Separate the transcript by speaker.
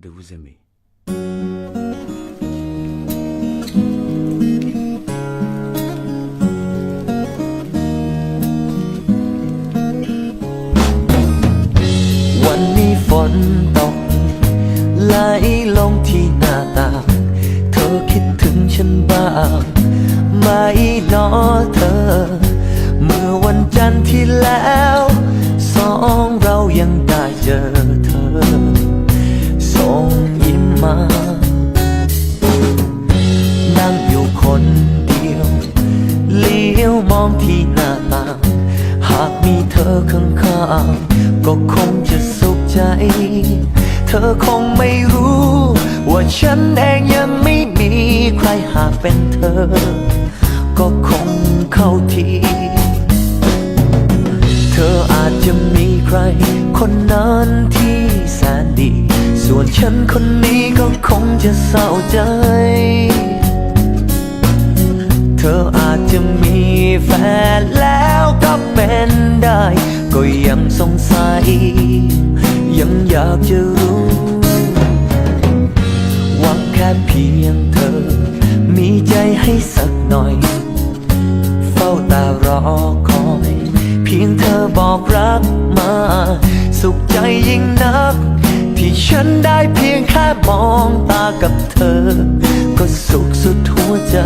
Speaker 1: de vous aimer.
Speaker 2: วันนี้ฝนตกไหลลงที่หน้าต่างเธอคิดถึงฉันบ้างไหมหนอเธอเมื่อวันจันทร์ที่แล้วสองเรายังได้เจอเธอส่งยิ้มมานั่งอยู่คนเดียวเลี้ยวมองที่หน้าต่างหากมีเธอข้างๆก็คงจะสุขใจเธอคงไม่รู้ว่าฉันเองยังไม่มีใครหากเป็นเธอก็คงเข้าทีเธออาจจะมีใครคนนั้นที่แสนดีส่วนฉันคนนี้ก็คงจะเศร้าใจเธออาจจะมีแฟนแล้วก็เป็นได้ก็ยังสงสัยยังอยากจะรู้หวังแค่เพียงเธอมีใจให้สักหน่อยเฝ้าตารอคอยเพียงเธอบอกรักมาสุขใจยิ่งนักที่ฉันได้เพียงแค่มองตากับเธอก็สุขสุดหัวใจ